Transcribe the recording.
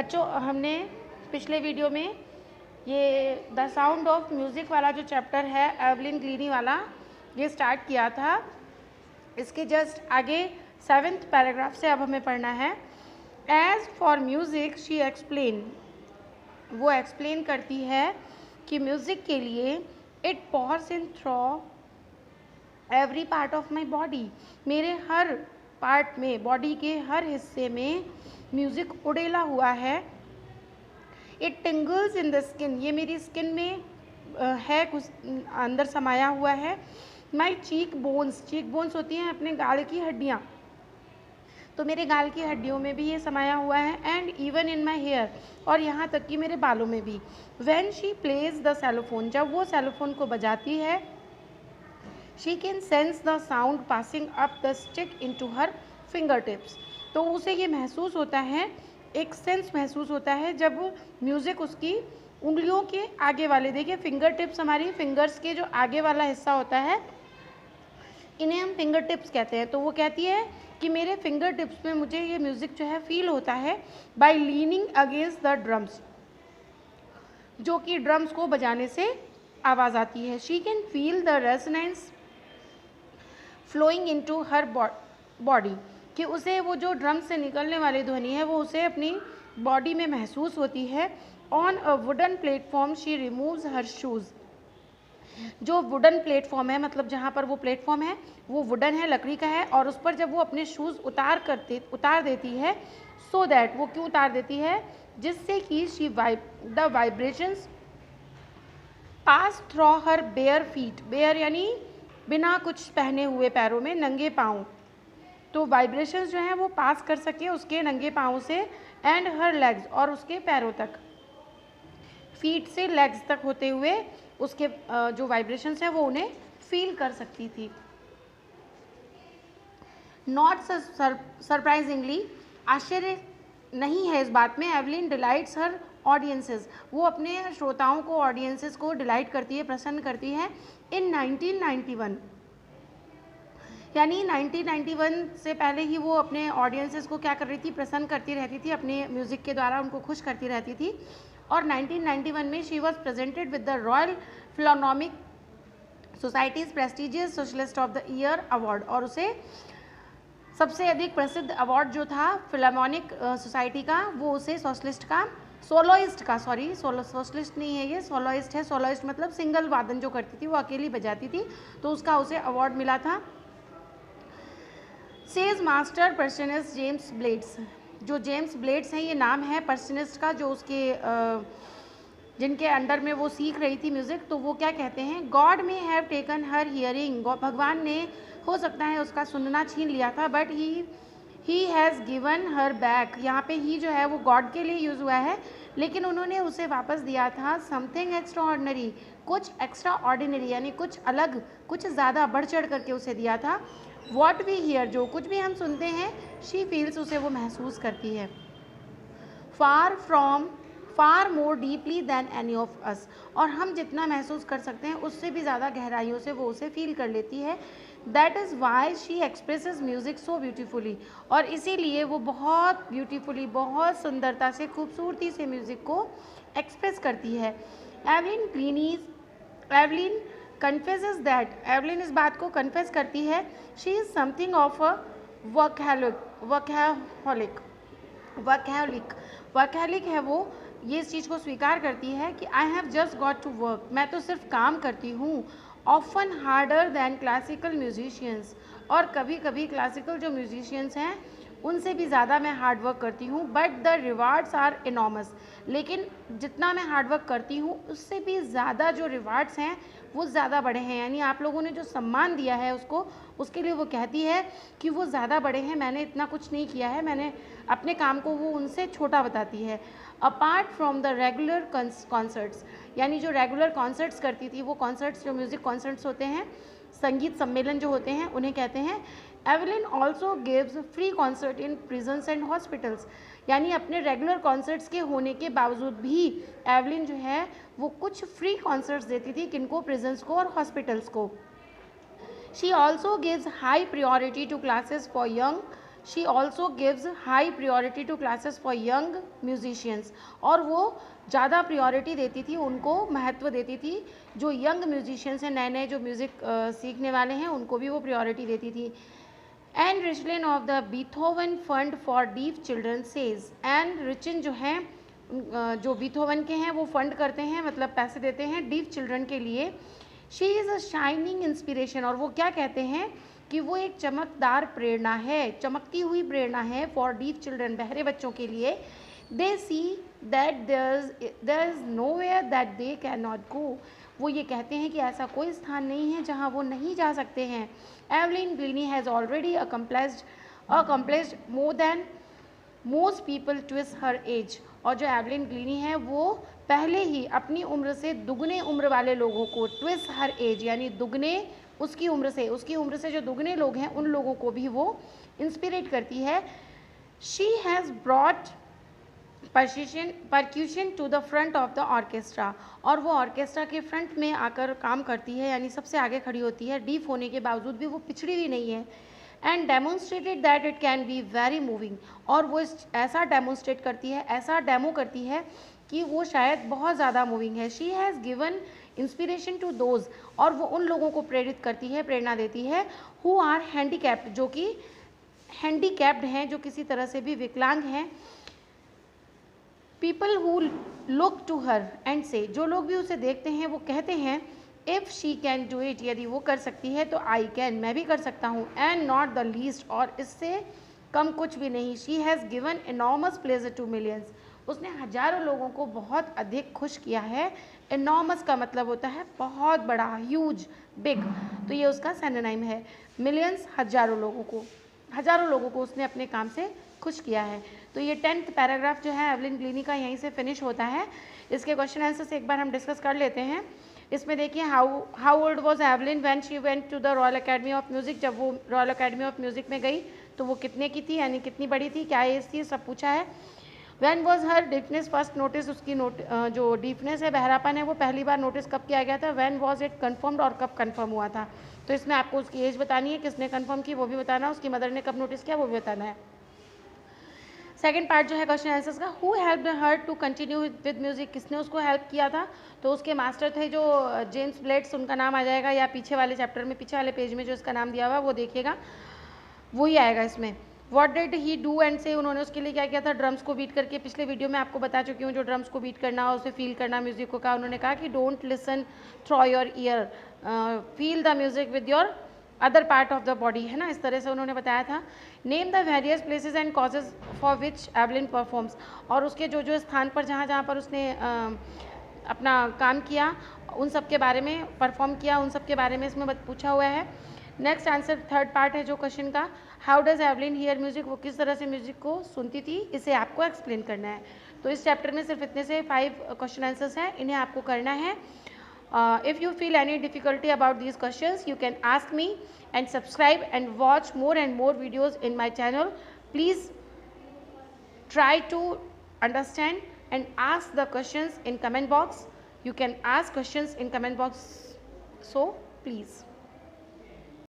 बच्चों हमने पिछले वीडियो में ये द साउंड ऑफ म्यूज़िक वाला जो चैप्टर है एवलिन ग्लीनी वाला ये स्टार्ट किया था। इसके जस्ट आगे 7th पैराग्राफ से अब हमें पढ़ना है। As for music she explain, वो एक्सप्लेन करती है कि म्यूज़िक के लिए it pours in through every part of my body, मेरे हर पार्ट में, बॉडी के हर हिस्से में म्यूज़िक उड़ेला हुआ है। इट टिंगल्स इन द स्किन, ये मेरी स्किन में है, कुछ अंदर समाया हुआ है। माई चीक बोन्स होती हैं अपने गाल की हड्डियाँ, तो मेरे गाल की हड्डियों में भी ये समाया हुआ है। And even in my hair, और यहाँ तक कि मेरे बालों में भी। When she plays the xylophone, जब वो सेलोफोन को बजाती है, she can sense the sound passing up the stick into her fingertips, तो उसे ये महसूस होता है, एक सेंस महसूस होता है जब म्यूज़िक उसकी उंगलियों के आगे वाले, देखिए फिंगर टिप्स हमारी फिंगर्स के जो आगे वाला हिस्सा होता है इन्हें हम फिंगर टिप्स कहते हैं। तो वो कहती है कि मेरे फिंगर टिप्स में मुझे ये म्यूज़िक जो है फील होता है by leaning against the drums, जो कि ड्रम्स को बजाने से आवाज़ आती है। She can feel the resonance flowing into her body, कि उसे वो जो ड्रम से निकलने वाली ध्वनि है वो उसे अपनी बॉडी में महसूस होती है। On a wooden platform she removes her shoes, जो वुडन प्लेटफॉर्म है, मतलब जहाँ पर वो प्लेटफॉर्म है वो वुडन है, लकड़ी का है, और उस पर जब वो अपने शूज़ उतार देती है, सो दैट, वो क्यों उतार देती है, जिससे कि she the vibrations pass through her bare feet, bare यानी बिना कुछ पहने हुए पैरों में, नंगे पाँव, तो वाइब्रेशंस जो हैं वो पास कर सके उसके नंगे पाँव से। एंड हर लेग्स, और उसके पैरों तक, फीट से लेग्स तक होते हुए उसके जो वाइब्रेशंस हैं वो उन्हें फील कर सकती थी। नॉट सरप्राइजिंगली, आश्चर्य नहीं है इस बात में, एवलिन डिलाइट्स हर ऑडियंसेस, वो अपने श्रोताओं को, ऑडियंसेस को डिलाइट करती है, प्रसन्न करती है। इन 1991, यानी 1991 से पहले ही वो अपने ऑडियंसेस को क्या कर रही थी, प्रसन्न करती रहती थी, अपने म्यूज़िक के द्वारा उनको खुश करती रहती थी। और 1991 में she was presented with the Royal Philharmonic Society's prestigious socialist of the year award, और उसे सबसे अधिक प्रसिद्ध अवार्ड जो था फिलामोनिक सोसाइटी का, वो उसे सोशलिस्ट नहीं है ये, सोलोइस्ट है। सोलोइस्ट मतलब सिंगल वादन जो करती थी, वो अकेली बजाती थी, तो उसका उसे अवार्ड मिला था। सेज मास्टर पर्सनिस्ट जेम्स ब्लेड्स, जो जेम्स ब्लेड्स हैं ये नाम है पर्सनिस्ट का, जो उसके जिनके अंडर में वो सीख रही थी म्यूज़िक, तो वो क्या कहते हैं, God may have taken her hearing, भगवान ने हो सकता है उसका सुनना छीन लिया था, but he has given her back, यहाँ पे ही जो है वो गॉड के लिए यूज़ हुआ है, लेकिन उन्होंने उसे वापस दिया था समथिंग एक्स्ट्रा ऑर्डिनरी, कुछ एक्स्ट्रा ऑर्डिनरी यानी कुछ अलग, कुछ ज़्यादा बढ़ चढ़ करके उसे दिया था। वॉट वी हियर, जो कुछ भी हम सुनते हैं, शी फील्स, उसे वो महसूस करती है। Far more deeply than any of us, और हम जितना महसूस कर सकते हैं उससे भी ज़्यादा गहराइयों से वो उसे फील कर लेती है। That is why she expresses music so beautifully, और इसीलिए वो बहुत ब्यूटीफुली, बहुत सुंदरता से, खूबसूरती से म्यूज़िक को एक्सप्रेस करती है। एवलिन कन्फेसेस दैट, एवलिन इस बात को कन्फेस करती है, she is something of a workaholic है वो, ये इस चीज़ को स्वीकार करती है कि I have just got to work, मैं तो सिर्फ काम करती हूँ। Often harder than classical musicians, और कभी कभी क्लासिकल जो म्यूजिशियंस हैं उनसे भी ज़्यादा मैं हार्ड वर्क करती हूँ। But the rewards are enormous, लेकिन जितना मैं हार्ड वर्क करती हूँ उससे भी ज़्यादा जो रिवार्ड्स हैं वो ज़्यादा बड़े हैं, यानी आप लोगों ने जो सम्मान दिया है उसको, उसके लिए वो कहती है कि वो ज़्यादा बड़े हैं, मैंने इतना कुछ नहीं किया है, मैंने अपने काम को वो उनसे छोटा बताती है। Apart from the regular concerts, यानी जो रेगुलर कॉन्सर्ट्स करती थी, वो कॉन्सर्ट्स जो म्यूज़िक कॉन्सर्ट्स होते हैं, संगीत सम्मेलन जो होते हैं, उन्हें कहते हैं। Evelyn also gives free concert in prisons and hospitals, यानी अपने रेगुलर कॉन्सर्ट्स के होने के बावजूद भी एवलिन जो है वो कुछ फ्री कॉन्सर्ट्स देती थी, किनको, प्रिजन्स को और हॉस्पिटल्स को। She also gives high priority to classes for she also gives high priority to classes for young musicians, और वो ज़्यादा प्रियोरिटी देती थी, उनको महत्व देती थी, जो यंग म्यूजिशियंस हैं, नए नए जो म्यूज़िक सीखने वाले हैं, उनको भी वो प्रियोरिटी देती थी. And Richlin of the Beethoven fund for deaf children says, and Richlin जो हैं जो बीथोवन के हैं वो फंड करते हैं, मतलब पैसे देते हैं डीफ चिल्ड्रन के लिए. She is a shining inspiration, और वो क्या कहते हैं कि वो एक चमकदार प्रेरणा है, चमकती हुई प्रेरणा है फॉर डीफ चिल्ड्रन, बहरे बच्चों के लिए. They see that there is nowhere that they can not go, वो ये कहते हैं कि ऐसा कोई स्थान नहीं है जहाँ वो नहीं जा सकते हैं. Evelyn Glennie has already accomplished more than most people twice her age, और जो एवलिन ग्लीनी है वो पहले ही अपनी उम्र से दुगने उम्र वाले लोगों को, ट्विस्ट हर एज यानी दुगने उसकी उम्र से जो दुगने लोग हैं उन लोगों को भी वो इंस्पिरेट करती है. She has brought percussion to the front of the orchestra, और वो ऑर्केस्ट्रा के फ्रंट में आकर काम करती है, यानी सबसे आगे खड़ी होती है, डीफ होने के बावजूद भी वो पिछड़ी हुई नहीं है. And demonstrated that it can be very moving, और वो ऐसा डेमोन्स्ट्रेट करती है, ऐसा डेमो करती है कि वो शायद बहुत ज़्यादा मूविंग है. She has given inspiration to those, और वो उन लोगों को प्रेरित करती है, प्रेरणा देती है, हु आर हैंडीकैप्ड, जो कि हैंडीकैप्ड हैं, जो किसी तरह से भी विकलांग हैं. People who look to her and से, जो लोग भी उसे देखते हैं वो कहते हैं if she can do it, यदि वो कर सकती है तो आई कैन, मैं भी कर सकता हूँ. एंड नॉट द लीस्ट, और इससे कम कुछ भी नहीं. She has given enormous pleasure to millions, उसने हजारों लोगों को बहुत अधिक खुश किया है. एनॉर्मस का मतलब होता है बहुत बड़ा, ह्यूज, बिग, तो ये उसका सिनोनिम है. मिलियंस हजारों लोगों को उसने अपने काम से खुश किया है. तो ये 10th पैराग्राफ जो है एवलिन ग्लीनी का यहीं से फिनिश होता है. इसके क्वेश्चन आंसर्स एक बार हम डिस्कस कर लेते हैं. इसमें देखिए how old was Evelyn when she went to the Royal Academy of Music, जब वो रॉयल अकेडमी ऑफ म्यूज़िक में गई तो वो कितने की थी, यानी कितनी बड़ी थी, क्या एज थी, सब पूछा है. When was her deafness first notice, उसकी जो डीफनेस है, बहरापन है, वो पहली बार नोटिस कब किया गया था. व्हेन वॉज इट कन्फर्म्ड, और कब कन्फर्म हुआ था. तो इसमें आपको उसकी एज बतानी है, किसने कन्फर्म की वो भी बताना है, उसकी मदर ने कब नोटिस किया वो भी बताना है. सेकेंड पार्ट जो है क्वेश्चन आंसर्स का, who helped her to continue with music, किसने उसको हेल्प किया था. तो उसके मास्टर थे जो जेम्स ब्लेड्स, उनका नाम आ जाएगा, या पीछे वाले चैप्टर में, पीछे वाले पेज में जो इसका नाम दिया हुआ है वो देखिएगा, वही आएगा इसमें. What did he do and से, उन्होंने उसके लिए क्या किया था, ड्रम्स को बीट करके. पिछले वीडियो में आपको बता चुकी हूँ, जो ड्रम्स को बीट करना और उसे फील करना म्यूजिक को कहा. उन्होंने कहा कि don't listen through your year, feel the music with your other part of the body, है ना, इस तरह से उन्होंने बताया था. Name the various places and causes for which Evelyn performs, और उसके जो जो स्थान पर जहाँ पर उसने अपना काम किया, उन सब के बारे में, परफॉर्म किया, उन सब के बारे में इसमें पूछा हुआ है. नेक्स्ट आंसर थर्ड पार्ट है जो क्वेश्चन का, how does Evelyn here music, वो किस तरह से म्यूजिक को सुनती थी, इसे आपको एक्सप्लेन करना है. तो इस चैप्टर में सिर्फ इतने से 5 क्वेश्चन आंसर्स हैं, इन्हें आपको करना है. If you feel any difficulty about these questions, you can ask me and subscribe and watch more and more videos in my channel. Please try to understand and ask the questions in comment box. You can ask questions in comment box, so please.